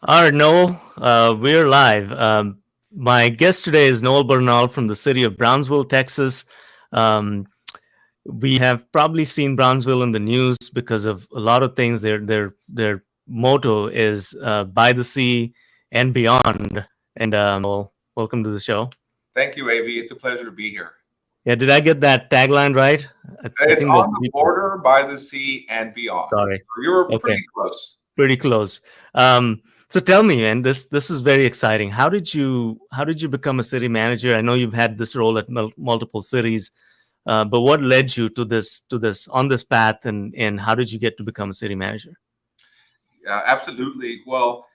All right, Noel, we're live. My guest today is Noel Bernal from the city of Brownsville, Texas. Um, we have probably seen Brownsville in the news because of a lot of things. Their motto is "By the Sea and Beyond." And welcome to the show. Thank you, AV. It's a pleasure to be here. Yeah, did I get that tagline right? I It's think there's on the three. border, by the sea, and beyond. Sorry. You were Okay. pretty close. Pretty close. So tell me, man, this is very exciting. How did you become a city manager? I know you've had this role at multiple cities, but what led you to this on this path, and how did you get to become a city manager? Absolutely. Well,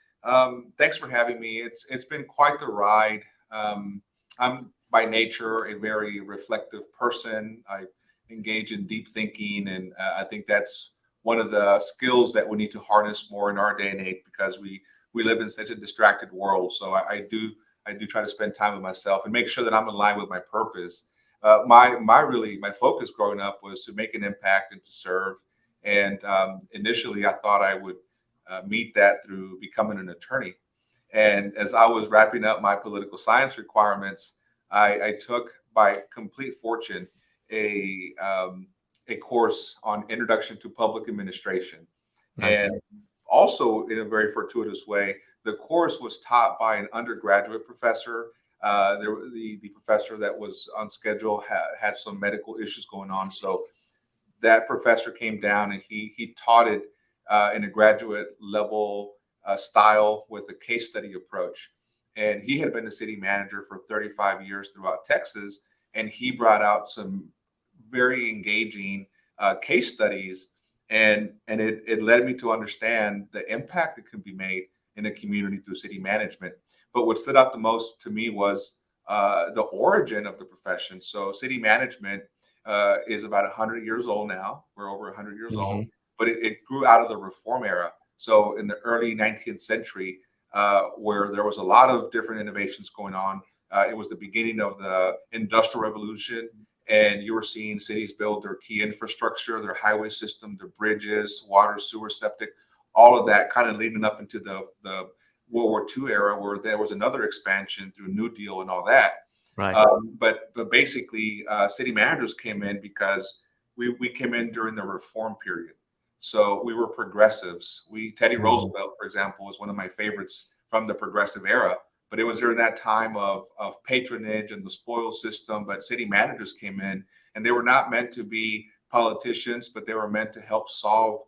thanks for having me. It's been quite the ride. I'm by nature a very reflective person. I engage in deep thinking, and I think that's one of the skills that we need to harness more in our day and age because we live in such a distracted world. So I do try to spend time with myself and make sure that I'm in line with my purpose. My focus growing up was to make an impact and to serve. And initially, I thought I would meet that through becoming an attorney. And as I was wrapping up my political science requirements, I took by complete fortune a a course on introduction to public administration. Nice. And also, in a very fortuitous way, the course was taught by an undergraduate professor. The professor that was on schedule had some medical issues going on, so that professor came down and he taught it in a graduate level style with a case study approach. And he had been a city manager for 35 years throughout Texas, and he brought out some very engaging case studies, and it led me to understand the impact that can be made in a community through city management. But what stood out the most to me was the origin of the profession. So city management is about 100 years old now. We're over 100 years old, Hmm. but it grew out of the reform era. So in the early 19th century, where there was a lot of different innovations going on, it was the beginning of the Industrial Revolution, and you were seeing cities build their key infrastructure, their highway system, their bridges, water, sewer, septic, all of that kind of leading up into the World War II era, where there was another expansion through New Deal and all that. Right. But basically, city managers came in because we came in during the reform period. So we were progressives. Teddy Hmm. Roosevelt, for example, was one of my favorites from the progressive era. But it was during that time of patronage and the spoil system. But city managers came in, and they were not meant to be politicians, but they were meant to help solve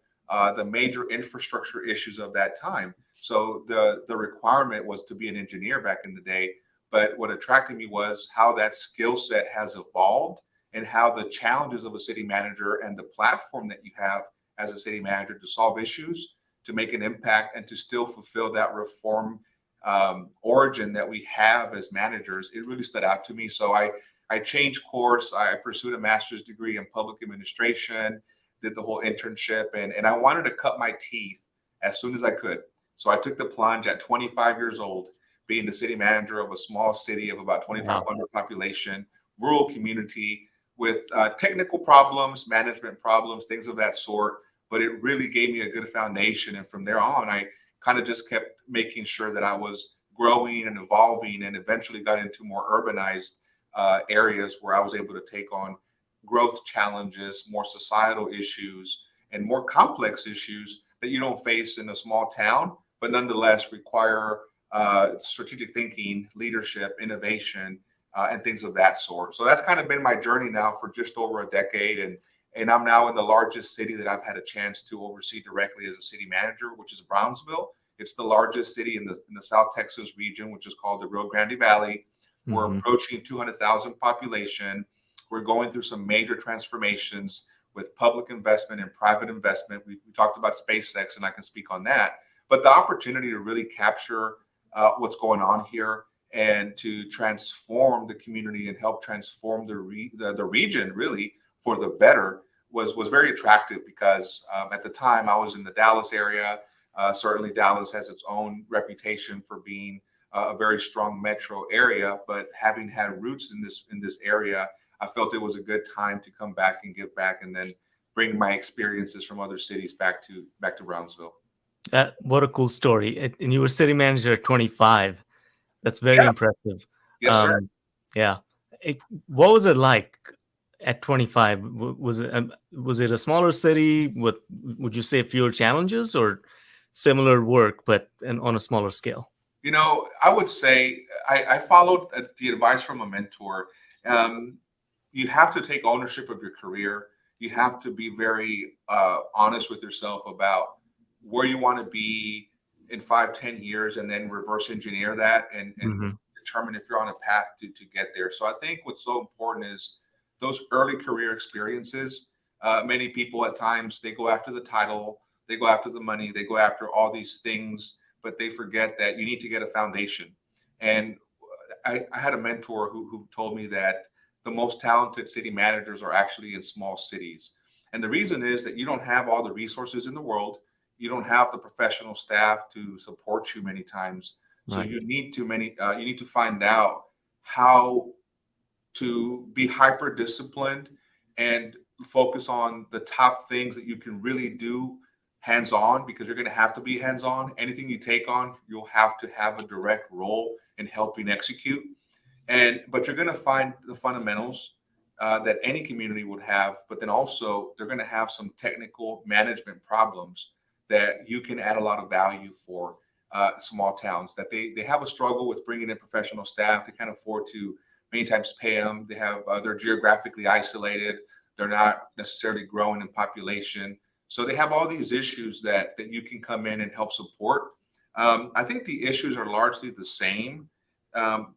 the major infrastructure issues of that time. So the requirement was to be an engineer back in the day, but what attracted me was how that skill set has evolved and how the challenges of a city manager and the platform that you have as a city manager to solve issues, to make an impact, and to still fulfill that reform origin that we have as managers. It really stood out to me. So I changed course. I pursued a master's degree in public administration, did the whole internship, and I wanted to cut my teeth as soon as I could. So I took the plunge at 25 years old, being the city manager of a small city of about Wow. 2,500 population, rural community with technical problems, management problems, things of that sort. But it really gave me a good foundation. And from there on, I kind of just kept making sure that I was growing and evolving, and eventually got into more urbanized areas where I was able to take on growth challenges, more societal issues, and more complex issues that you don't face in a small town, but nonetheless require strategic thinking, leadership, innovation, and things of that sort. So that's kind of been my journey now for just over a decade, and I'm now in the largest city that I've had a chance to oversee directly as a city manager, which is Brownsville. It's the largest city in the South Texas region, which is called the Rio Grande Valley. We're Hmm. approaching 200,000 population. We're going through some major transformations with public investment and private investment. We talked about SpaceX, and I can speak on that. But the opportunity to really capture what's going on here and to transform the community and help transform the region really for the better was very attractive because at the time I was in the Dallas area. Certainly, Dallas has its own reputation for being a very strong metro area. But having had roots in this area, I felt it was a good time to come back and give back, and then bring my experiences from other cities back to Brownsville. What a cool story. And you were city manager at 25. That's very Yeah. impressive. Yes, sir. Um, yeah. What was it like at 25? Was it a smaller city? Would you say fewer challenges or similar work, but on a smaller scale? I would say I followed the advice from a mentor. Um, you have to take ownership of your career. You have to be very honest with yourself about where you want to be in 5, 10 years, and then reverse engineer that and Hmm. determine if you're on a path to get there. So I think what's so important is those early career experiences. Many people at times they go after the title, they go after the money, they go after all these things, but they forget that you need to get a foundation. And I had a mentor who told me that the most talented city managers are actually in small cities. And the reason is that you don't have all the resources in the world. You don't have the professional staff to support you many times. So Right. you need to find out how to be hyper disciplined and focus on the top things that you can really do hands on, because you're going to have to be hands on. Anything you take on, you'll have to have a direct role in helping execute. But you're going to find the fundamentals that any community would have, but then also they're going to have some technical management problems that you can add a lot of value for small towns, that they have a struggle with bringing in professional staff. They can't afford to many times pay them. They're geographically isolated. They're not necessarily growing in population. So they have all these issues that you can come in and help support. I think the issues are largely the same,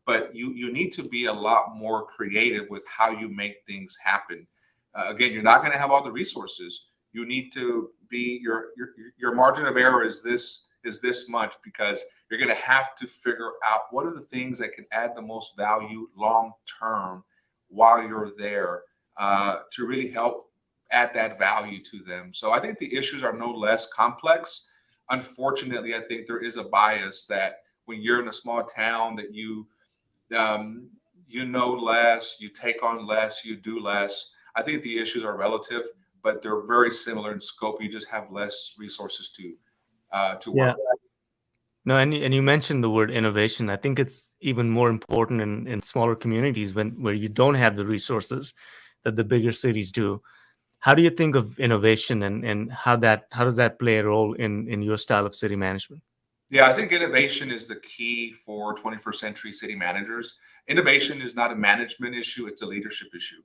but you need to be a lot more creative with how you make things happen. Again, you're not going to have all the resources. You need to be your margin of error is this much, because you're going to have to figure out what are the things that can add the most value long term while you're there, to really help add that value to them. So I think the issues are no less complex. Unfortunately, I think there is a bias that when you're in a small town that um, you know less, you take on less, you do less. I think the issues are relative, but they're very similar in scope. You just have less resources to Yeah. work. No, and you mentioned the word innovation. I think it's even more important in smaller communities where you don't have the resources that the bigger cities do. How do you think of innovation and how does that play a role in your style of city management? Yeah, I think innovation is the key for 21st century city managers. Innovation is not a management issue, it's a leadership issue.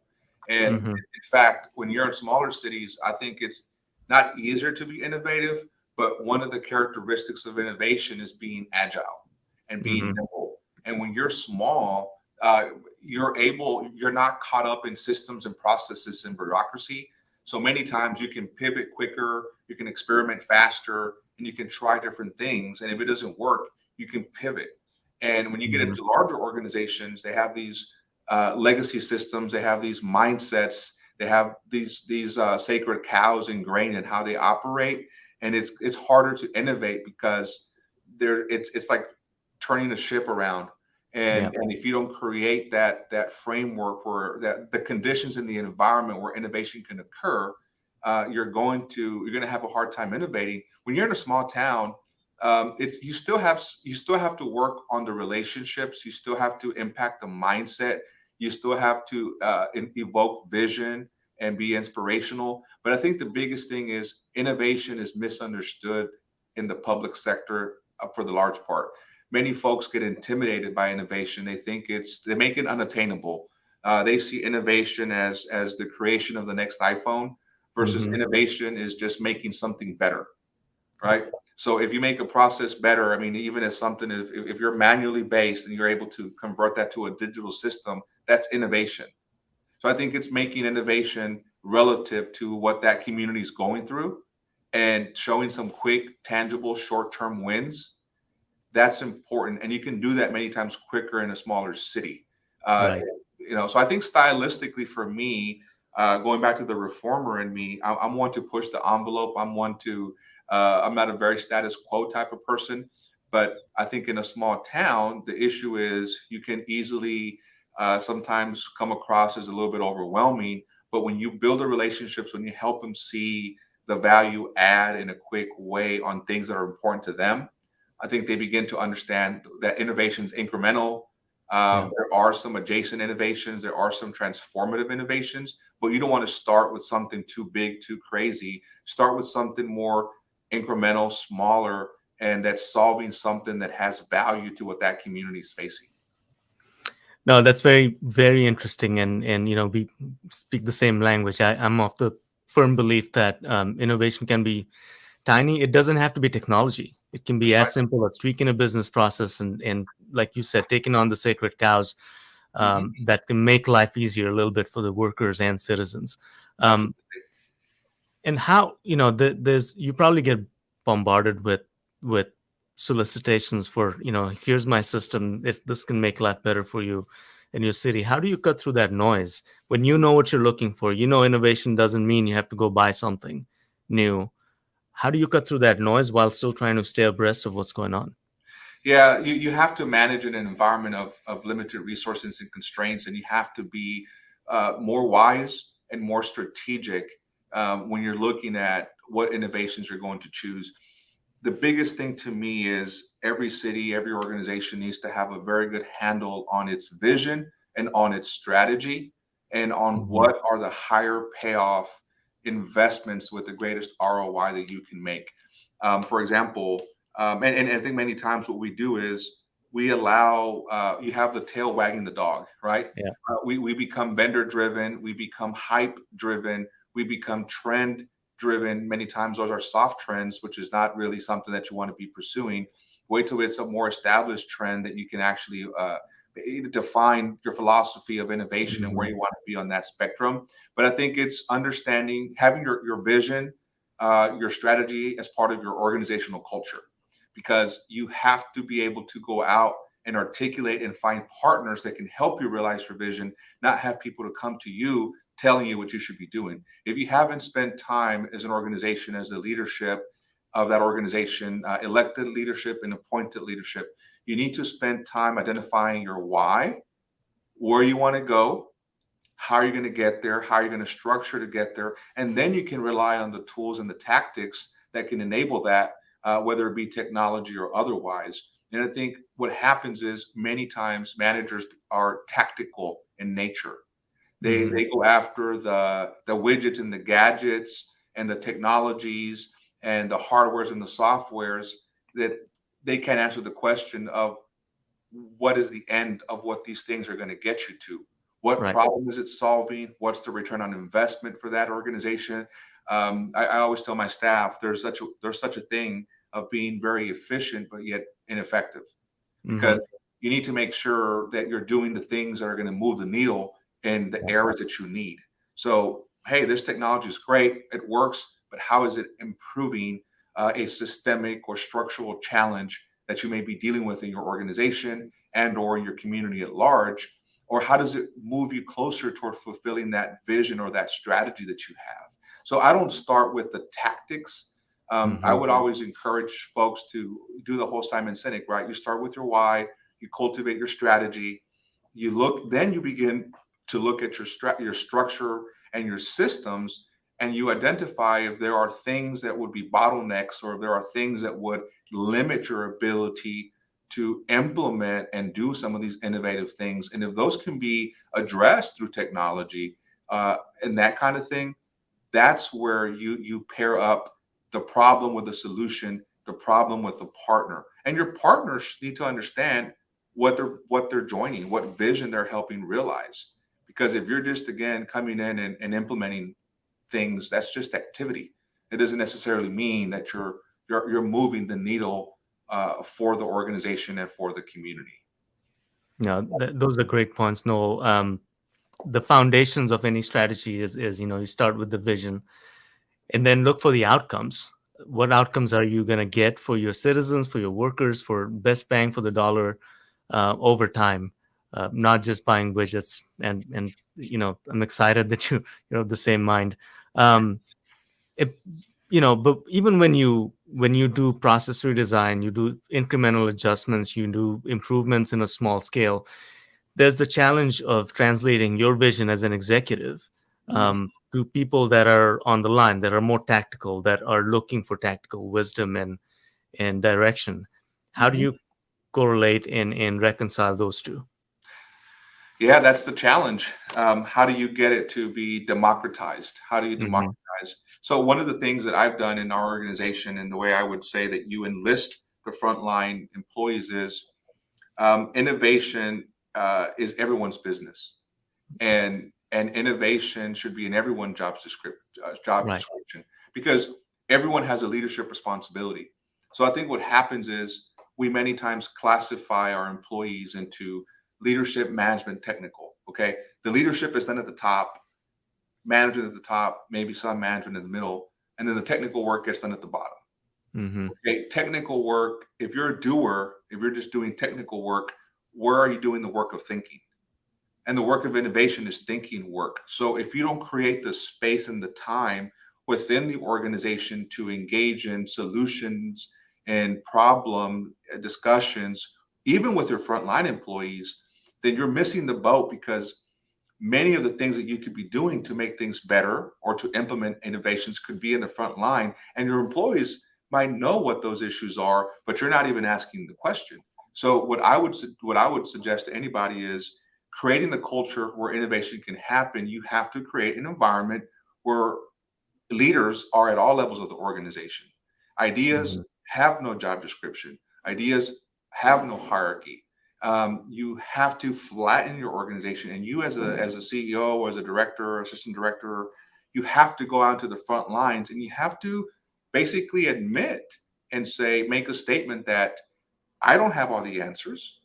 And Hmm. in fact, when you're in smaller cities, I think it's not easier to be innovative, but one of the characteristics of innovation is being agile and being Hmm. nimble. And when you're small, you're not caught up in systems and processes and bureaucracy. So many times you can pivot quicker, you can experiment faster, and you can try different things. And if it doesn't work, you can pivot. And when you get Hmm. into larger organizations, they have these legacy systems, they have these mindsets, they have these sacred cows ingrained in how they operate, and it's harder to innovate because it's like turning the ship around. Yeah. And if you don't create that framework where that the conditions in the environment where innovation can occur, you're going to have a hard time innovating. When you're in a small town, it's you still have to work on the relationships. You still have to impact the mindset. You still have to evoke vision and be inspirational. But I think the biggest thing is innovation is misunderstood in the public sector for the large part. Many folks get intimidated by innovation. They make it unattainable. They see innovation as the creation of the next iPhone, versus Hmm. innovation is just making something better, right? So if you make a process better, I mean, even if something if you're manually based and you're able to convert that to a digital system, that's innovation. So I think it's making innovation relative to what that community is going through and showing some quick, tangible, short-term wins. That's important, and you can do that many times quicker in a smaller city. Uh, Right. so I think stylistically for me, going back to the reformer in me, I'm one to push the envelope. I'm not a very status quo type of person, but I think in a small town, the issue is you can easily sometimes come across as a little bit overwhelming. But when you build the relationships, when you help them see the value add in a quick way on things that are important to them, I think they begin to understand that innovation is incremental. Yeah. There are some adjacent innovations, there are some transformative innovations, but you don't want to start with something too big, too crazy. Start with something more incremental, smaller, and that's solving something that has value to what that community is facing. No, that's very, very interesting, and we speak the same language. I'm of the firm belief that innovation can be tiny. It doesn't have to be technology. It can be That's as right. simple as tweaking a business process and like you said, taking on the sacred cows Mhm. that can make life easier a little bit for the workers and citizens. Um, Absolutely. and how there's you probably get bombarded with solicitations for here's my system, if this can make life better for you in your city. How do you cut through that noise when you know what you're looking for? Innovation doesn't mean you have to go buy something new. How do you cut through that noise while still trying to stay abreast of what's going on? Yeah, you have to manage in an environment of limited resources and constraints, and you have to be more wise and more strategic when you're looking at what innovations you're going to choose. The biggest thing to me is every city, every organization needs to have a very good handle on its vision and on its strategy and on Mhm. what are the higher payoff investments with the greatest ROI that you can make. For example, and I think many times what we do is we allow you have the tail wagging the dog, right? Yeah. We become vendor driven, we become hype driven, we become trend driven. Many times those are soft trends, which is not really something that you want to be pursuing. Wait till it's a more established trend that you can actually define your philosophy of innovation and where Mhm. you want to be on that spectrum. But I think it's understanding, having your vision, your strategy as part of your organizational culture, because you have to be able to go out and articulate and find partners that can help you realize your vision, not have people to come to you telling you what you should be doing. If you haven't spent time as an organization, as the leadership of that organization, elected leadership and appointed leadership, you need to spend time identifying your why, where you want to go, how you're going to get there, how you're going to structure to get there, and then you can rely on the tools and the tactics that can enable that, whether it be technology or otherwise. And I think what happens is many times managers are tactical in nature. They Mhm. go after the widgets and the gadgets and the technologies and the hardwares and the softwares that they can't answer the question of what is the end of what these things are going to get you to? What Right. problem is it solving? What's the return on investment for that organization? I always tell my staff there's such a thing of being very efficient but yet ineffective, because Mhm. you need to make sure that you're doing the things that are going to move the needle in the Yeah. areas that you need. So, hey, this technology is great, it works, but how is it improving a systemic or structural challenge that you may be dealing with in your organization and or in your community at large? Or how does it move you closer toward fulfilling that vision or that strategy that you have? So I don't start with the tactics. I Mhm. would always encourage folks to do the whole Simon Sinek, right? You start with your why, you cultivate your strategy, you look, then you begin to look at your structure and your systems, and you identify if there are things that would be bottlenecks or if there are things that would limit your ability to implement and do some of these innovative things. And if those can be addressed through technology and that kind of thing, that's where you pair up the problem with the solution, the problem with the partner, and your partners need to understand what they're joining, what vision they're helping realize. Because if you're just again coming in and implementing things, that's just activity. It doesn't necessarily mean that you're moving the needle for the organization and for the community. No, those are great points, Noel. The foundations of any strategy is you start with the vision and then look for the outcomes. What outcomes are you going to get for your citizens, for your workers, for best bang for the dollar over time? Not just buying widgets. And I'm excited that you're of the same mind. Um, it, but even when you do process redesign, you do incremental adjustments, you do improvements in a small scale. There's the challenge of translating your vision as an executive Mhm. to people that are on the line, that are more tactical, that are looking for tactical wisdom and direction? How do Mhm. you correlate and reconcile those two? Yeah, that's the challenge. How do you get it to be democratized? How do you Hmm. democratize? So one of the things that I've done in our organization, and the way I would say that you enlist the frontline employees is innovation is everyone's business, and innovation should be in everyone's job Right. description, because everyone has a leadership responsibility. So I think what happens is we many times classify our employees into leadership, management, technical. Okay, the leadership is done at the top, management at the top, maybe some management in the middle, and then the technical work gets done at the bottom. Hmm. Okay, technical work, if you're a doer, if you're just doing technical work, where are you doing the work of thinking? And the work of innovation is thinking work. So if you don't create the space and the time within the organization to engage in solutions and problem discussions, even with your frontline employees, then you're missing the boat, because many of the things that you could be doing to make things better or to implement innovations could be in the front line, and your employees might know what those issues are, but you're not even asking the question. So what I would suggest to anybody is creating the culture where innovation can happen. You have to create an environment where leaders are at all levels of the organization. Ideas Hmm. have no job description. Ideas have no hierarchy. You have to flatten your organization, and you as a CEO or as a director or assistant director, you have to go out to the front lines, and you have to basically admit and say, make a statement that I don't have all the answers.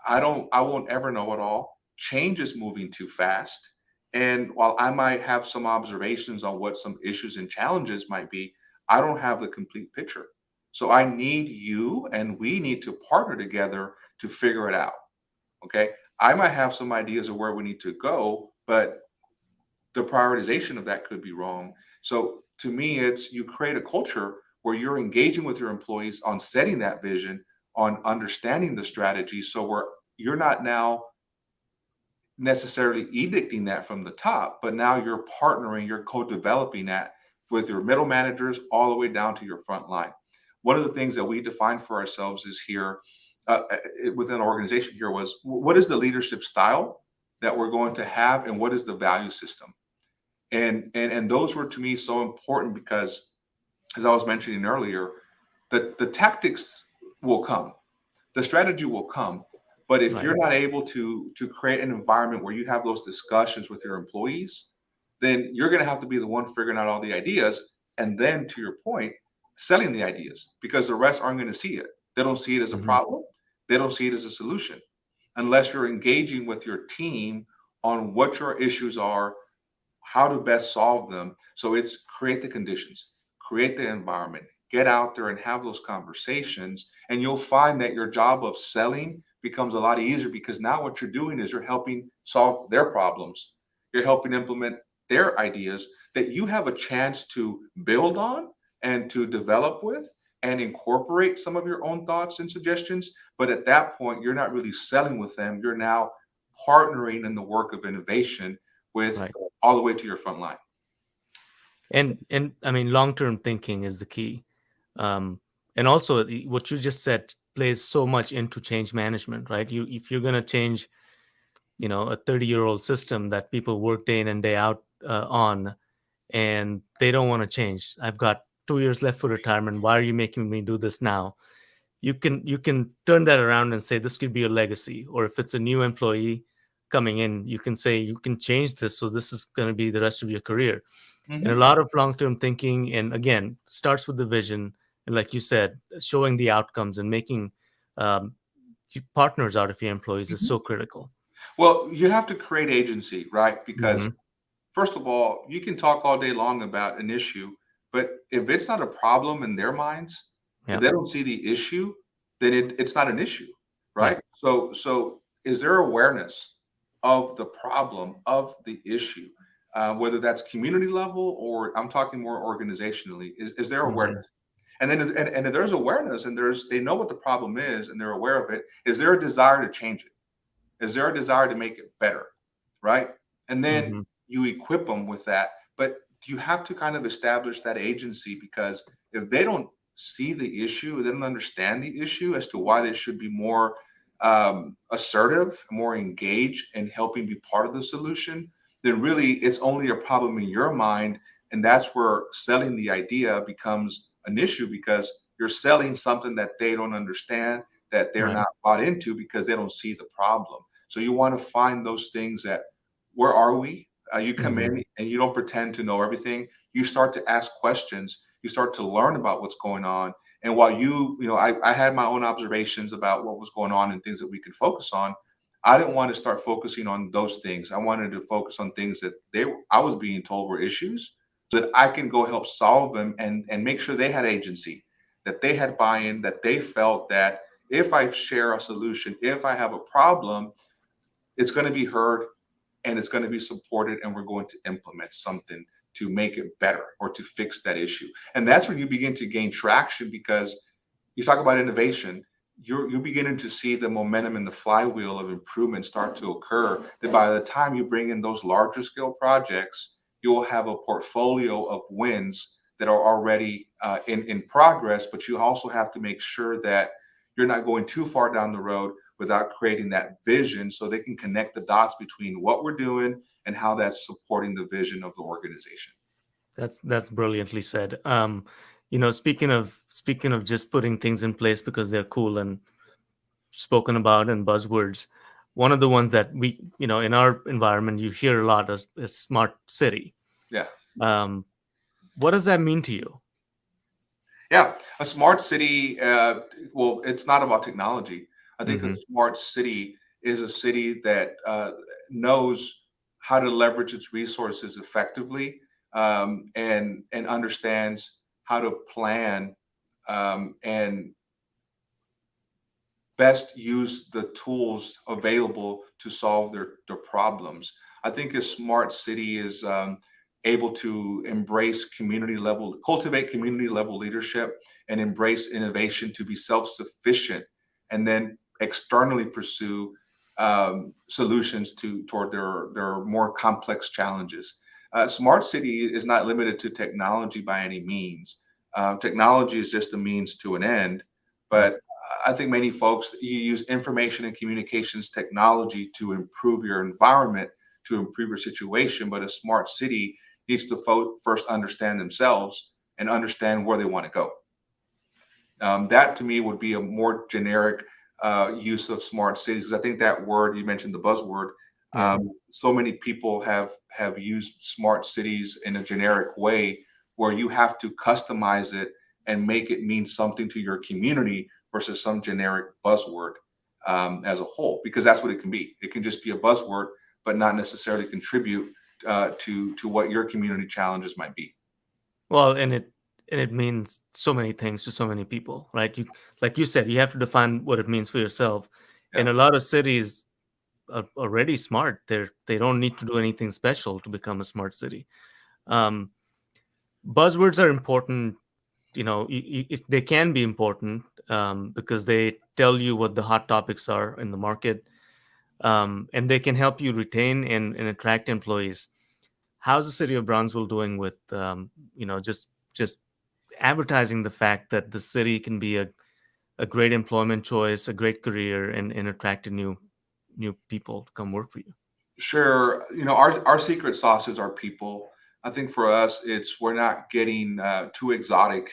I won't ever know it all. Change is moving too fast. And while I might have some observations on what some issues and challenges might be, I don't have the complete picture. So I need you, and we need to partner together to figure it out. Okay. I might have some ideas of where we need to go, but the prioritization of that could be wrong. So to me, it's you create a culture where you're engaging with your employees on setting that vision, on understanding the strategy. So where you're not now necessarily edicting that from the top, but now you're partnering, you're co-developing that with your middle managers all the way down to your front line. One of the things that we defined for ourselves is here within our organization here was, what is the leadership style that we're going to have, and what is the value system? And those were to me so important, because as I was mentioning earlier, the tactics will come, the strategy will come, but if Right. you're not able to create an environment where you have those discussions with your employees, then you're going to have to be the one figuring out all the ideas, and then to your point, selling the ideas, because the rest aren't going to see it. They don't see it as a Hmm. problem, they don't see it as a solution, unless you're engaging with your team on what your issues are, how to best solve them. So it's create the conditions, create the environment, get out there and have those conversations. And you'll find that your job of selling becomes a lot easier, because now what you're doing is you're helping solve their problems. You're helping implement their ideas that you have a chance to build on and to develop with and incorporate some of your own thoughts and suggestions. But at that point, you're not really selling with them. You're now partnering in the work of innovation with Right. all the way to your front line. And I mean, long-term thinking is the key. Um, and also what you just said plays so much into change management, right? If you're going to change, a 30-year-old system that people work day in and day out on, and they don't want to change. I've got 2 years left for retirement. Why are you making me do this now? You can turn that around and say this could be a legacy. Or if it's a new employee coming in, you can say you can change this, so this is going to be the rest of your career. And a Mhm, lot of long-term thinking, and again, starts with the vision, and like you said, showing the outcomes and making um, partners out of your employees is mhm. so critical. Well, you have to create agency, right? Because Hmm. first of all, you can talk all day long about an issue, but if it's not a problem in their minds, if Yeah. they don't see the issue, then it's not an issue, Yeah. right? So is there awareness of the problem, of the issue, whether that's community level, or I'm talking more organizationally? Is there Hmm. awareness? And then and if there's awareness, and they know what the problem is and they're aware of it, is there a desire to change it? Is there a desire to make it better? Right. And then Hmm. you equip them with that. But you have to kind of establish that agency, because if they don't see the issue, they don't understand the issue as to why they should be more assertive, more engaged in helping be part of the solution, then really it's only a problem in your mind. And that's where selling the idea becomes an issue, because you're selling something that they don't understand, that they're Right. not bought into, because they don't see the problem. So you want to find those things that, where are we? You come Mhm. in and you don't pretend to know everything. You start to ask questions. You start to learn about what's going on. And while I had my own observations about what was going on and things that we could focus on. I didn't want to start focusing on those things. I wanted to focus on things that I was being told were issues, so that I can go help solve them, and make sure they had agency, that they had buy-in, that they felt that if I share a solution, if I have a problem, it's going to be heard and it's going to be supported, and we're going to implement something to make it better or to fix that issue. And that's when you begin to gain traction, because you talk about innovation, you're beginning to see the momentum and the flywheel of improvement start to occur, that by the time you bring in those larger scale projects, you'll have a portfolio of wins that are already in progress. But you also have to make sure that you're not going too far down the road without creating that vision, so they can connect the dots between what we're doing and how that's supporting the vision of the organization. That's brilliantly said. Speaking of just putting things in place because they're cool and spoken about in buzzwords, one of the ones that we, in our environment, you hear a lot is smart city. Yeah. Um, what does that mean to you? Yeah, a smart city, well, it's not about technology. I think a Hmm. smart city is a city that knows how to leverage its resources effectively, and understands how to plan, and best use the tools available to solve their problems. I think a smart city is able to embrace cultivate community level leadership, and embrace innovation to be self sufficient, and then externally pursue solutions toward their more complex challenges. Smart city is not limited to technology by any means. Technology is just a means to an end, Right. but I think many folks, you use information and communications technology to improve your environment, to improve your situation. But a smart city needs to first understand themselves and understand where they want to go. That to me would be a more generic use of smart cities, because I think that word you mentioned, the buzzword, Yeah. so many people have used smart cities in a generic way, where you have to customize it and make it mean something to your community versus some generic buzzword as a whole, because that's what it can be. It can just be a buzzword, but not necessarily contribute to what your community challenges might be. Well, and it means so many things to so many people, right? Like you said, you have to define what it means for yourself. Yeah. And a lot of cities are already smart. They don't need to do anything special to become a smart city. Um, Buzzwords are important. They can be important because they tell you what the hot topics are in the market, and they can help you retain and attract employees. How's the city of Brownsville doing with just advertising the fact that the city can be a great employment choice, a great career, and attracting new people to come work for you? Sure. Our secret sauce is our people. I think for us, it's we're not getting too exotic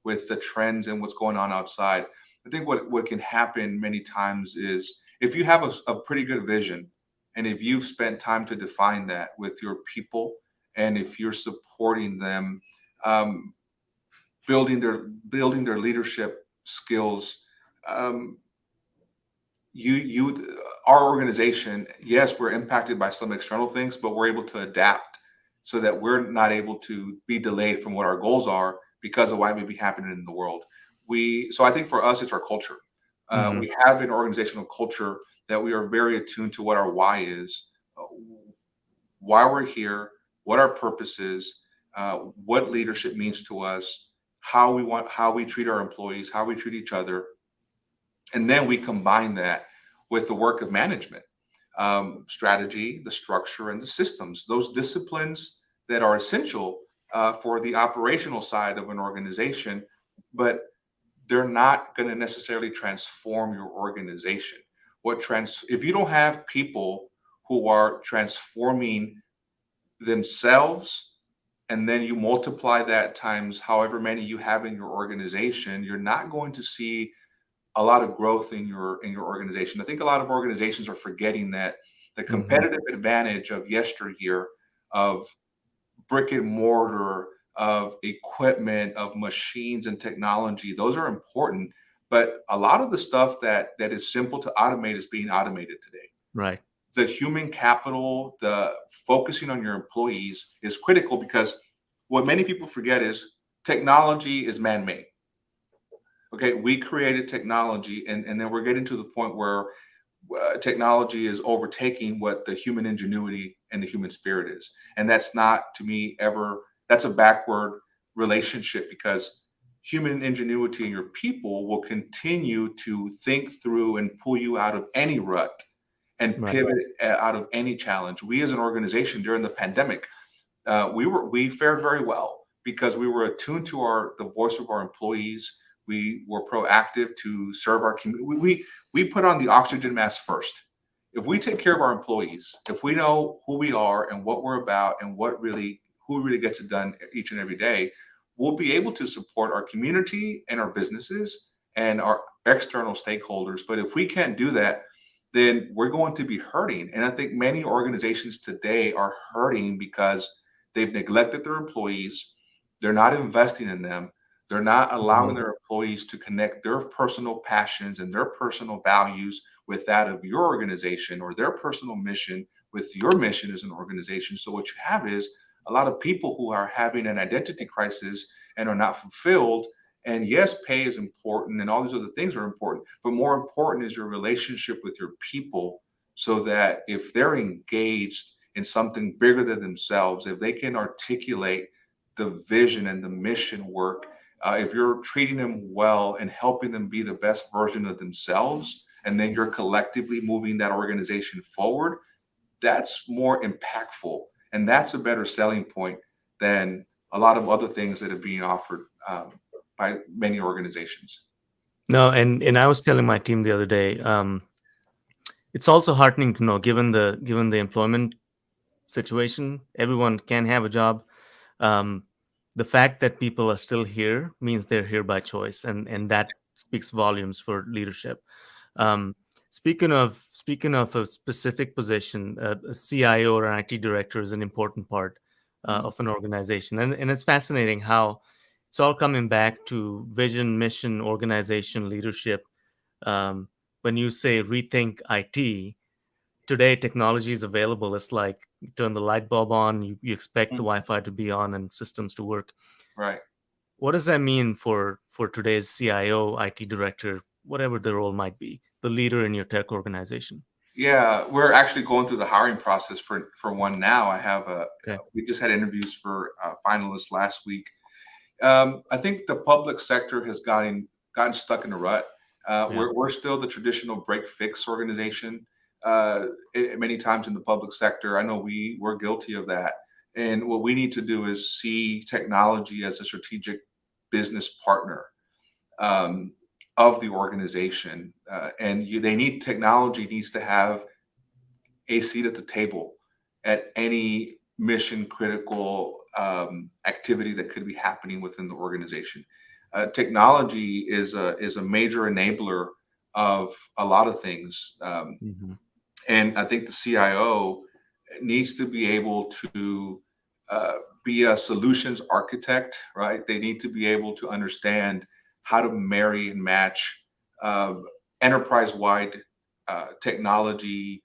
with the trends and what's going on outside. I think what can happen many times is, if you have a pretty good vision, and if you've spent time to define that with your people, and if you're supporting them, um, building their leadership skills, um, our organization, yes, we're impacted by some external things, but we're able to adapt, so that we're not able to be delayed from what our goals are because of what may be happening in the world. So I think for us, it's our culture. Hmm. We have an organizational culture that we are very attuned to what our why is, uh, why we're here, what our purpose is, what leadership means to us, how we treat our employees, how we treat each other, and then we combine that with the work of management. strategy, the structure, and the systems. Those disciplines that are essential for the operational side of an organization, but they're not going to necessarily transform your organization. If you don't have people who are transforming themselves, and then you multiply that times however many you have in your organization, you're not going to see a lot of growth in your organization. I think a lot of organizations are forgetting that the Hmm. competitive advantage of yesteryear, of brick and mortar, of equipment, of machines and technology, those are important. But a lot of the stuff that is simple to automate is being automated today. Right. The human capital, the focusing on your employees is critical, because what many people forget is technology is man-made. Okay, we created technology, and then we're getting to the point where technology is overtaking what the human ingenuity and the human spirit is. And that's not, to me, ever, that's a backward relationship, because human ingenuity and your people will continue to think through and pull you out of any rut and Right. pivot out of any challenge. We as an organization during the pandemic, we fared very well because we were attuned to the voice of our employees. We were proactive to serve our community. We put on the oxygen mask first. If we take care of our employees, if we know who we are and what we're about and who really gets it done each and every day, we'll be able to support our community and our businesses and our external stakeholders. But if we can't do that, then we're going to be hurting. And I think many organizations today are hurting because they've neglected their employees. They're not investing in them. They're not allowing Hmm. their employees to connect their personal passions and their personal values with that of your organization, or their personal mission with your mission as an organization. So what you have is a lot of people who are having an identity crisis and are not fulfilled. And yes, pay is important and all these other things are important, but more important is your relationship with your people, so that if they're engaged in something bigger than themselves, if they can articulate the vision and the mission work, if you're treating them well and helping them be the best version of themselves, and then you're collectively moving that organization forward, that's more impactful. And that's a better selling point than a lot of other things that are being offered by many organizations. No, and I was telling my team the other day, it's also heartening to know, given the employment situation, everyone can have a job. Um, the fact that people are still here means they're here by choice, and that speaks volumes for leadership. Um, speaking of a specific position, a CIO or an IT director is an important part Mhm. of an organization, and it's fascinating how it's all coming back to vision, mission, organization, leadership. Um, when you say rethink IT, today technology is available. It's like you turn the light bulb on, you expect the Mhm. Wi-Fi to be on and systems to work. Right. What does that mean for today's CIO, IT director, whatever the role might be, the leader in your tech organization? Yeah, we're actually going through the hiring process for one now. Okay. We just had interviews for finalists last week. I think the public sector has gotten stuck in a rut. Yeah. We're still the traditional break fix organization. Many times in the public sector, I know we're guilty of that. And what we need to do is see technology as a strategic business partner um, of the organization. They need technology needs to have a seat at the table at any mission critical activity that could be happening within the organization. Technology is a major enabler of a lot of things, Hmm. and I think the CIO needs to be able to uh, be a solutions architect, right? They need to be able to understand how to marry and match uh, enterprise-wide technology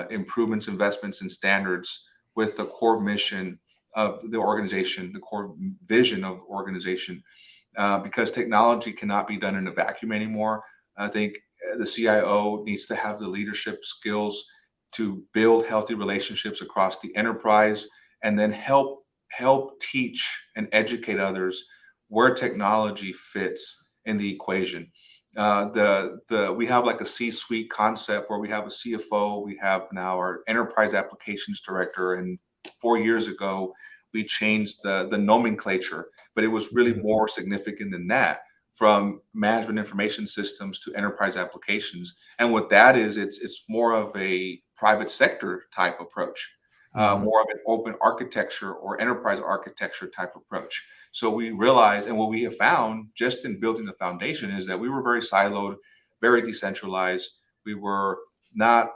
improvements, investments, and standards with the core mission of the organization, the core vision of the organization, because technology cannot be done in a vacuum anymore. I think the CIO needs to have the leadership skills to build healthy relationships across the enterprise, and then help teach and educate others where technology fits in the equation. We have like a C-suite concept where we have a CFO, we have now our enterprise applications director, and 4 years ago we changed the nomenclature, but it was really Mhm. more significant than that, from management information systems to enterprise applications. And what that is, it's more of a private sector type approach, Mhm. more of an open architecture or enterprise architecture type approach. So we realized, and what we have found just in building the foundation, is that we were very siloed, very decentralized. We were not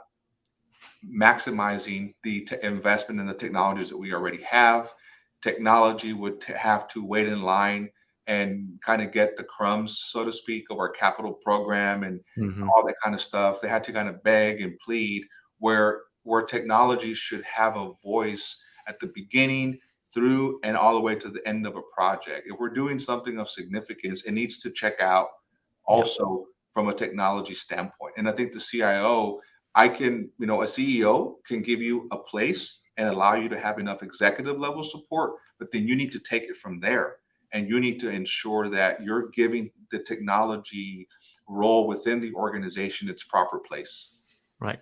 maximizing the investment in the technologies that we already have. Technology would have to wait in line and kind of get the crumbs, so to speak, of our capital program and Mhm. all that kind of stuff. They had to kind of beg and plead, where technology should have a voice at the beginning, through, and all the way to the end of a project. If we're doing something of significance, it needs to check out Yep. also from a technology standpoint. And I think the CIO, I can, a CEO can give you a place and allow you to have enough executive level support, but then you need to take it from there. And you need to ensure that you're giving the technology role within the organization its proper place. Right.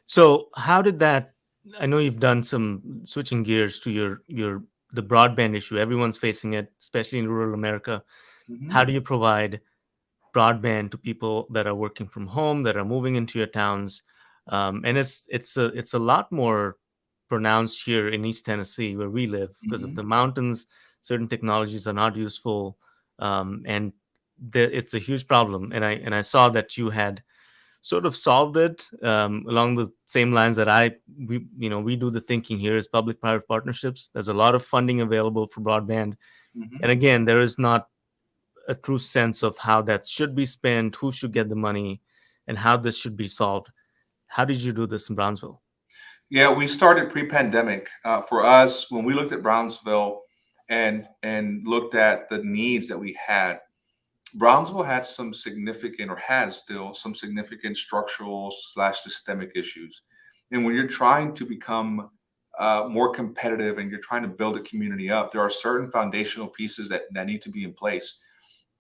So how did that? I know you've done some switching gears to your the broadband issue. Everyone's facing it, especially in rural America. How Mhm. do you provide broadband to people that are working from home, that are moving into your towns? And it's a lot more pronounced here in East Tennessee where we live because of Mhm. the mountains. Certain technologies are not useful, and it's a huge problem. And I saw that you had sort of solved it along the same lines that we do the thinking here is public-private partnerships. There's a lot of funding available for broadband, Mhm. and again, there is not a true sense of how that should be spent, who should get the money, and how this should be solved. How did you do this in Brownsville? Yeah, we started pre-pandemic. For us, when we looked at Brownsville and looked at the needs that we had, Brownsville had some significant, or has still some significant structural slash systemic issues. And when you're trying to become more competitive and you're trying to build a community up, there are certain foundational pieces that need to be in place.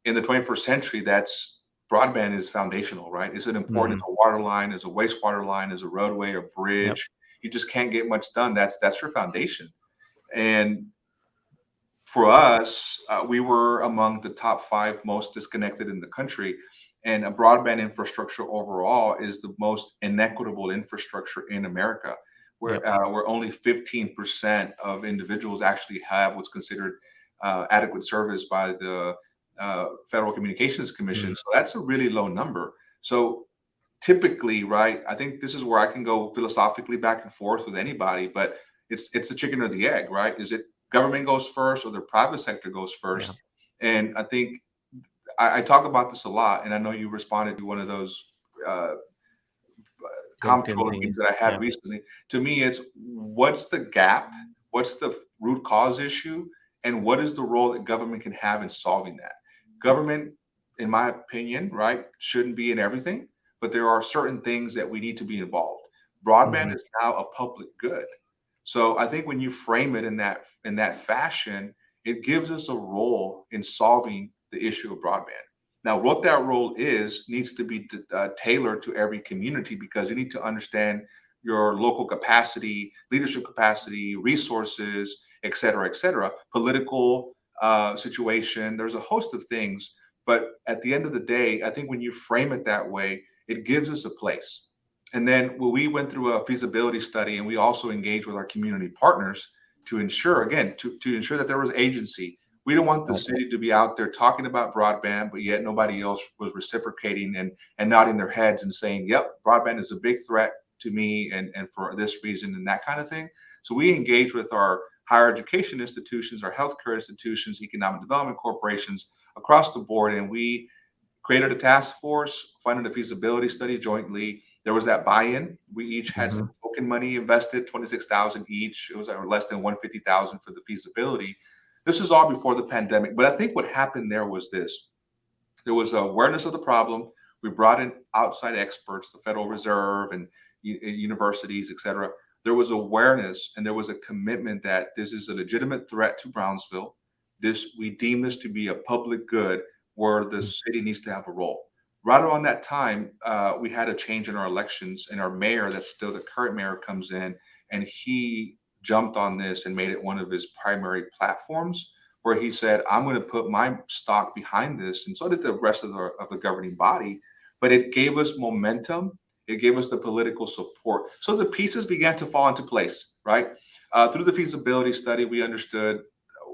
In the 21st century, that's broadband is foundational, right? Is it important Hmm. as a water line, as a wastewater line, as a roadway, a Yep. bridge? You just can't get much done. That's your foundation. And for us, we were among the top 5 most disconnected in the country, and a broadband infrastructure overall is the most inequitable infrastructure in America, Yep. where only 15% of individuals actually have what's considered adequate service by the Federal Communications Commission. Mm. So that's a really low number. So typically, right, I think this is where I can go philosophically back and forth with anybody, but it's the chicken or the egg, right? Is it government goes first or the private sector goes Yeah. first? And I think I talk about this a lot, and I know you responded to one of those uh, LinkedIn comptroller thingy. meetings that I had Yeah. recently. To me, it's what's the gap, what's the root cause issue, and what is the role that government can have in solving that? Government, in my opinion, right, shouldn't be in everything, but there are certain things that we need to be involved. Broadband Hmm. is now a public good. So I think when you frame it in that fashion, it gives us a role in solving the issue of broadband. Now, what that role is needs to be tailored to every community, because you need to understand your local capacity, leadership capacity, resources, et cetera, political situation. There's a host of things. But at the end of the day, I think when you frame it that way, it gives us a place. And then when we went through a feasibility study, and we also engaged with our community partners to ensure, again, to ensure that there was agency. We don't want the Right. city to be out there talking about broadband, but yet nobody else was reciprocating and nodding their heads and saying, "Yep, broadband is a big threat to me, and for this reason," and that kind of thing. So we engage with our higher education institutions, our healthcare institutions, economic development corporations across the board, and we created a task force, funded a feasibility study jointly. There was that buy-in. We each had Hmm. some token money invested, 26,000 each. It was less than 150,000 for the feasibility. This was all before the pandemic. But I think what happened there was this: there was awareness of the problem. We brought in outside experts, the Federal Reserve and universities, et cetera. There was awareness and there was a commitment that this is a legitimate threat to Brownsville. We deem this to be a public good where the city needs to have a role. right around that time, we had a change in our elections, and our mayor, that's still the current mayor, comes in, and he jumped on this and made it one of his primary platforms, where he said, "I'm going to put my stock behind this," and so did the rest of the governing body. But it gave us momentum. It gave us the political support. So the pieces began to fall into place, right? Through the feasibility study, we understood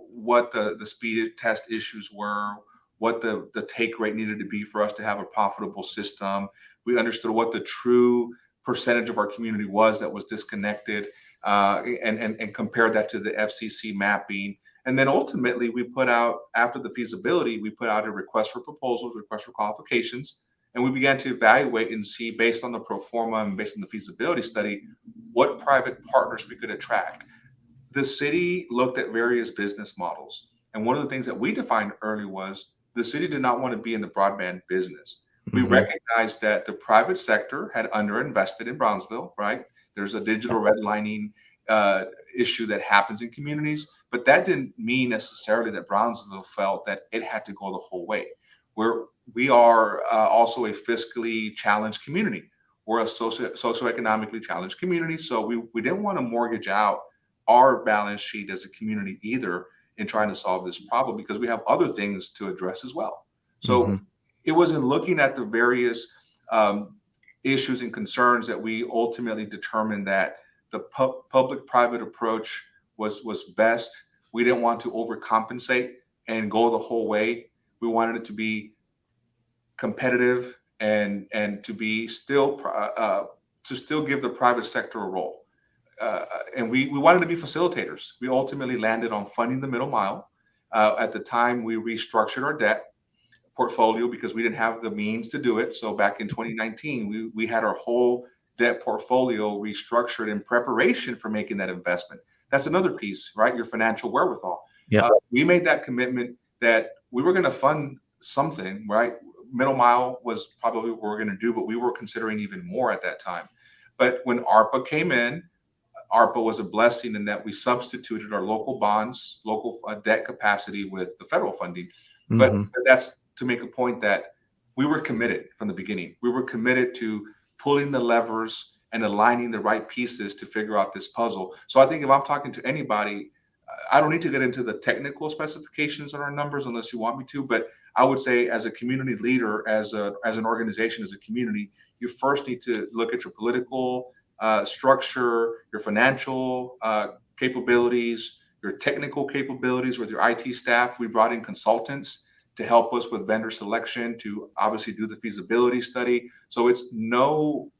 what the speed test issues were, what the take rate needed to be for us to have a profitable system. We understood what the true percentage of our community was that was disconnected, and compared that to the FCC mapping. And then ultimately, we put out, after the feasibility, we put out a request for proposals, request for qualifications, and we began to evaluate and see, based on the pro forma and based on the feasibility study, what private partners we could attract. The city looked at various business models. And one of the things that we defined early was the city did not want to be in the broadband business. We recognized that the private sector had underinvested in Brownsville, right? There's a digital redlining issue that happens in communities, but that didn't mean necessarily that Brownsville felt that it had to go the whole way. We are also a fiscally challenged community. We're a socioeconomically challenged community, so we didn't want to mortgage out our balance sheet as a community either in trying to solve this problem, because we have other things to address as well. So it was in looking at the various issues and concerns that we ultimately determined that the public-private approach was best. We didn't want to overcompensate and go the whole way. We wanted it to be competitive and to be still to still give the private sector a role. And we wanted to be facilitators. We ultimately landed on funding the middle mile. At the time, we restructured our debt portfolio because we didn't have the means to do it. So back in 2019, we had our whole debt portfolio restructured in preparation for making that investment. That's another piece, right? Your financial wherewithal. Yeah. We made that commitment that we were going to fund something, right? Middle mile was probably what we were going to do, but we were considering even more at that time. But when ARPA came in, ARPA was a blessing in that we substituted our local bonds, local debt capacity with the federal funding. But that's to make a point that we were committed from the beginning. We were committed to pulling the levers and aligning the right pieces to figure out this puzzle. So I think if I'm talking to anybody, I don't need to get into the technical specifications on our numbers unless you want me to, but I would say as a community leader, as an organization, as a community, you first need to look at your political structure, your financial capabilities, your technical capabilities with your IT staff. We brought in consultants to help us with vendor selection, to obviously do the feasibility study. So it's know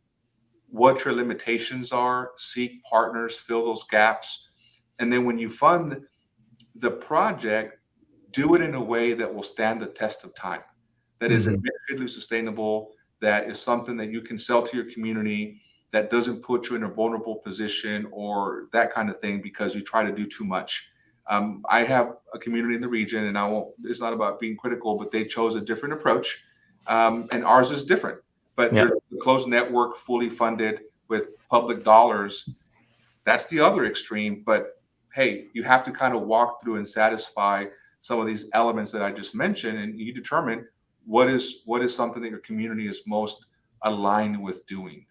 what your limitations are, seek partners, fill those gaps. And then when you fund the project, do it in a way that will stand the test of time, that is immediately sustainable, that is something that you can sell to your community, that doesn't put you in a vulnerable position or that kind of thing because you try to do too much. I have a community in the region, and it's not about being critical, but they chose a different approach, and ours is different. But there's a closed network, fully funded with public dollars. That's the other extreme. But hey, you have to kind of walk through and satisfy some of these elements that I just mentioned, and you determine what is something that your community is most aligned with doing.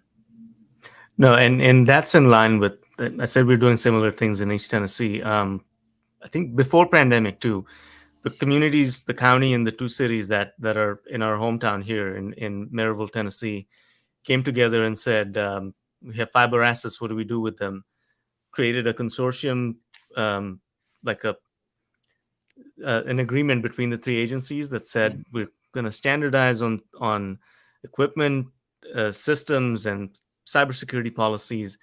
No, and that's in line with, I said we're doing similar things in East Tennessee. I think before pandemic too, the communities, the county and the two cities that are in our hometown here in Maryville, Tennessee, came together and said, we have fiber assets, what do we do with them? Created a consortium, like an agreement between the three agencies that said we're going to standardize on equipment, systems, and cybersecurity policies.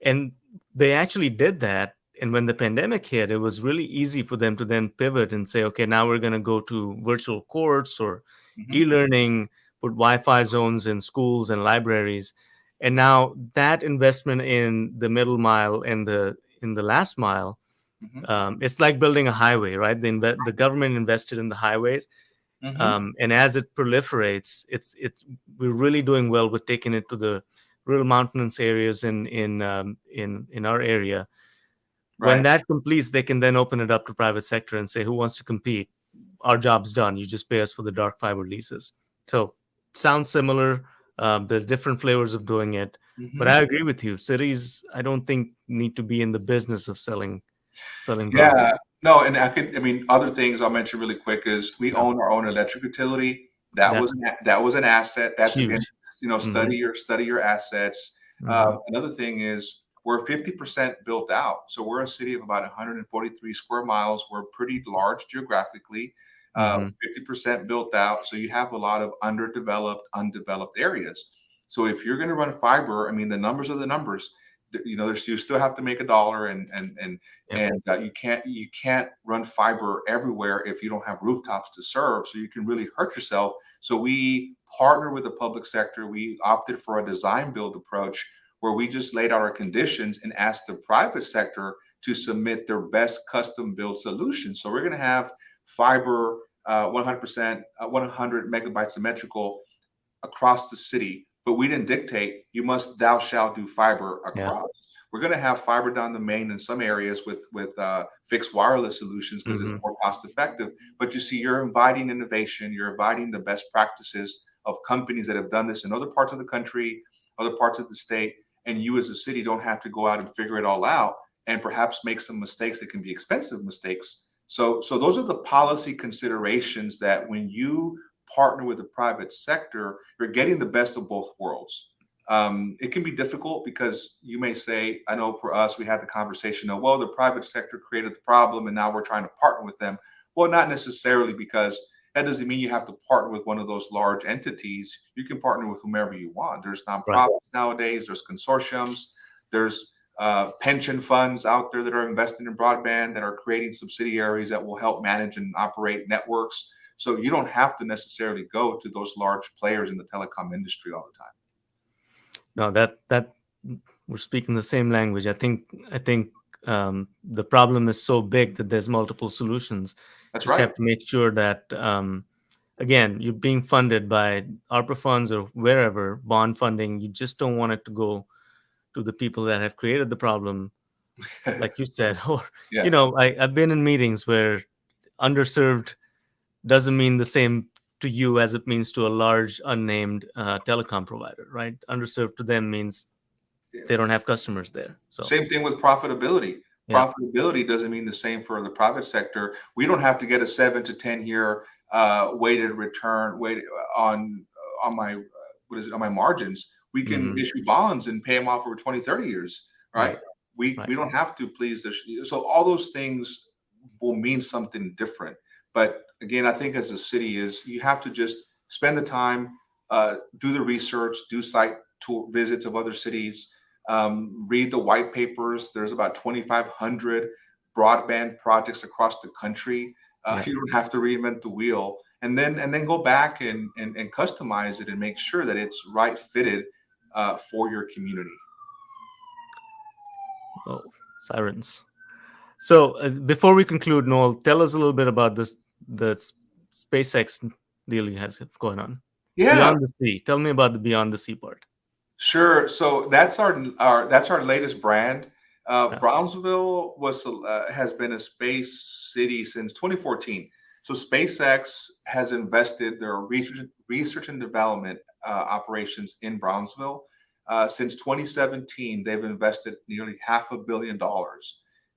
And they actually did that. And when the pandemic hit, it was really easy for them to then pivot and say, okay, now we're going to go to virtual courts or e-learning, put Wi-Fi zones in schools and libraries. And now that investment in the middle mile and in the last mile, it's like building a highway, right? The government invested in the highways. And as it proliferates, we're really doing well with taking it to the rural mountainous areas in our area. Right. When that completes, they can then open it up to private sector and say, who wants to compete? Our job's done. You just pay us for the dark fiber leases. So sounds similar. There's different flavors of doing it, but Mhm. I agree with you. Cities, I don't think need to be in the business of selling Yeah, broadband. no, and I mean, other things I'll mention really quick is we Yeah, own our own electric utility. That was that's that was an asset. That's again, huge. Hmm. study your assets. Hmm. Another thing is we're 50% built out. So we're a city of about 143 square miles. We're pretty large geographically. Hmm. 50% built out. So you have a lot of underdeveloped, undeveloped areas. So if you're going to run fiber, I mean, the numbers are the numbers. You still have to make a dollar, Yep. you can't run fiber everywhere if you don't have rooftops to serve. So you can really hurt yourself. So we partner with the public sector. We opted for a design build approach where we just laid out our conditions and asked the private sector to submit their best custom build solution. So we're going to have fiber 100%, 100 megabytes symmetrical across the city, but we didn't dictate thou shalt do fiber Yeah. across. We're going to have fiber down the main in some areas with fixed wireless solutions because it's Hmm. more cost effective. But you see, you're inviting innovation, you're inviting the best practices of companies that have done this in other parts of the country, other parts of the state, and you as a city don't have to go out and figure it all out and perhaps make some mistakes that can be expensive mistakes. So those are the policy considerations that when you partner with the private sector, you're getting the best of both worlds. It can be difficult because you may say, I know for us, we had the conversation of, well, the private sector created the problem and now we're trying to partner with them. Well, not necessarily, because that doesn't mean you have to partner with one of those large entities. You can partner with whomever you want. There's Right. nonprofits nowadays, there's consortiums, there's pension funds out there that are investing in broadband, that are creating subsidiaries that will help manage and operate networks. So you don't have to necessarily go to those large players in the telecom industry all the time. No, that we're speaking the same language. I think the problem is so big that there's multiple solutions. That's Just right. have to make sure that again, you're being funded by ARPA funds or wherever bond funding. You just don't want it to go to the people that have created the problem, like you said. Or Yeah. I've been in meetings where underserved doesn't mean the same to you as it means to a large unnamed telecom provider, right? Underserved to them means they don't have customers there. So Same thing with profitability. yeah. Profitability doesn't mean the same for the private sector. We don't have to get a 7 to 10 year weighted return weighted on my on my margins. We can Hmm. issue bonds and pay them off over 20, 30 years, right? Right. We Right. we don't have to please the so all those things will mean something different. But again, I think as a city is you have to just spend the time, do the research, do site tour visits of other cities, read the white papers. There's about 2,500 broadband projects across the country. Yeah. You don't have to reinvent the wheel, and then go back and customize it and make sure that it's right fitted for your community. Oh, sirens. So before we conclude, Noel, tell us a little bit about the SpaceX deal you have going on. Yeah, Beyond the Sea. Tell me about the Beyond the Sea part. sure. So that's our latest brand. Yeah. Brownsville has been a space city since 2014. So SpaceX has invested their research and development operations in Brownsville. Since 2017, they've invested nearly $500 million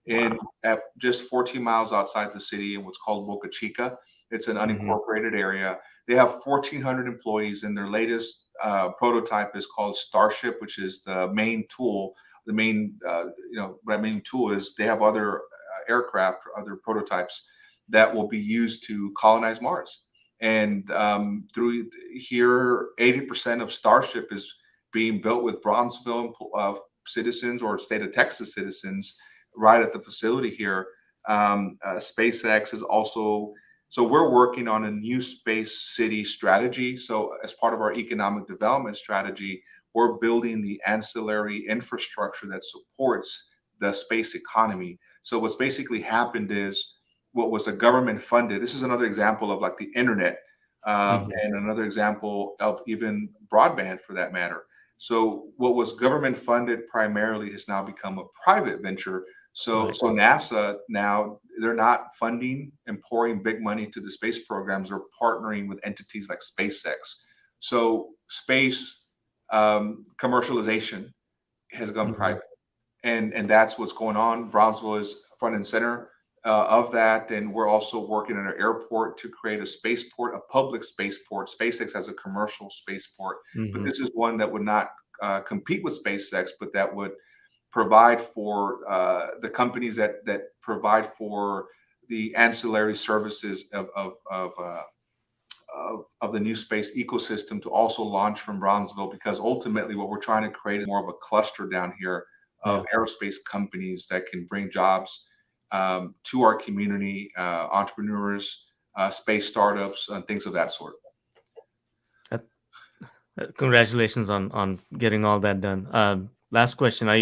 in Wow. at just 14 miles outside the city in what's called Boca Chica. It's an Hmm. unincorporated area. They have 1,400 employees, and their latest prototype is called Starship, which is the main tool. The main tool is they have other aircraft or other prototypes that will be used to colonize Mars. And through here, 80% of Starship is being built with Bronzeville citizens or state of Texas citizens right at the facility here. SpaceX is also so we're working on a new space city strategy. So as part of our economic development strategy, we're building the ancillary infrastructure that supports the space economy. So what's basically happened is what was a government funded. This is another example of like the internet, Hmm. and another example of even broadband for that matter. So what was government funded primarily has now become a private venture. So, Right. so NASA now they're not funding and pouring big money to the space programs. They're partnering with entities like SpaceX. So space commercialization has gone Mhm. private, and that's what's going on. Brownsville is front and center of that, and we're also working at an airport to create a spaceport, a public spaceport. SpaceX has a commercial spaceport, but Mhm. this is one that would not compete with SpaceX, but that would provide for the companies that provide for the ancillary services of the new space ecosystem to also launch from Brownsville, because ultimately what we're trying to create is more of a cluster down here Yeah. of aerospace companies that can bring jobs to our community, entrepreneurs, space startups, and things of that sort. Uh, Congratulations on getting all that done. Last question: Are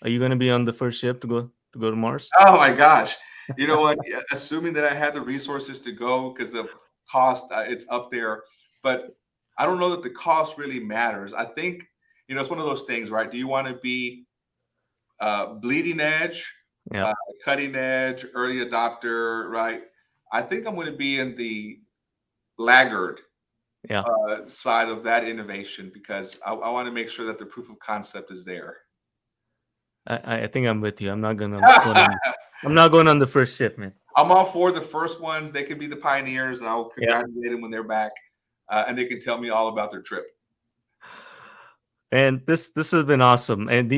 you going to be on the first ship to go to Mars? Oh my gosh. You know what? Yeah, assuming that I had the resources to go, because the cost, it's up there, but I don't know that the cost really matters. I think, it's one of those things, right? Do you want to be bleeding edge, Yeah. uh, cutting edge, early adopter, right? I think I'm going to be in the laggard Yeah. side of that innovation, because I want to make sure that the proof of concept is there. I think I'm with you. I'm not going on the first ship, man. I'm all for the first ones. They can be the pioneers, and I'll Yeah. congratulate them when they're back, and they can tell me all about their trip. And this has been awesome. And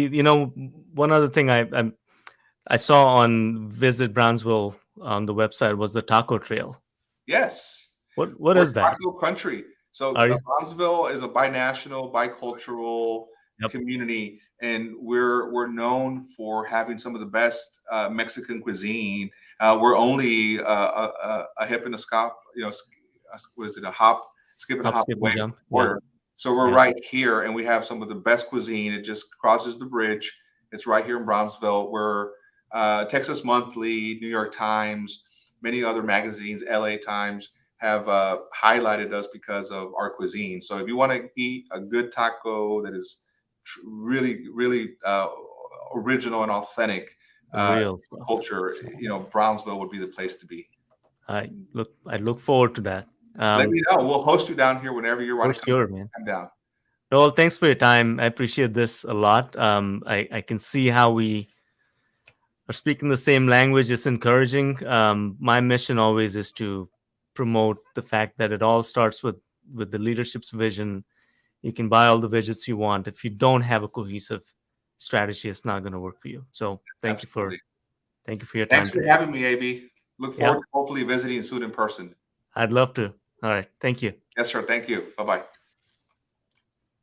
one other thing I saw on Visit Brownsville on the website was the taco trail. Yes, What we're is that? taco country. So Are you? Brownsville is a binational, bicultural Yep. community, and we're known for having some of the best Mexican cuisine. We're only a hip and a scop, what is it, a hop, skip and a Hop, hop skip, away and from jump. the Yeah. border. So we're Yeah. right here, and we have some of the best cuisine. It just crosses the bridge. It's right here in Brownsville. We're Texas Monthly, New York Times, many other magazines, LA Times, have highlighted us because of our cuisine. So if you want to eat a good taco that is really, really original and authentic The real stuff. culture, Brownsville would be the place to be. I look forward to that. Let me know. We'll host you down here whenever you For want to sure, man. come down. Noel, thanks for your time. I appreciate this a lot. I can see how we are speaking the same language. It's encouraging. My mission always is to promote the fact that it all starts with the leadership's vision. You can buy all the widgets you want. If you don't have a cohesive strategy, it's not going to work for you. So Absolutely. thank you for your Thanks time for today. having me, AB. Look Yeah, forward to hopefully visiting soon in person. I'd love to. All right. Thank you. Yes, sir. Thank you. Bye bye.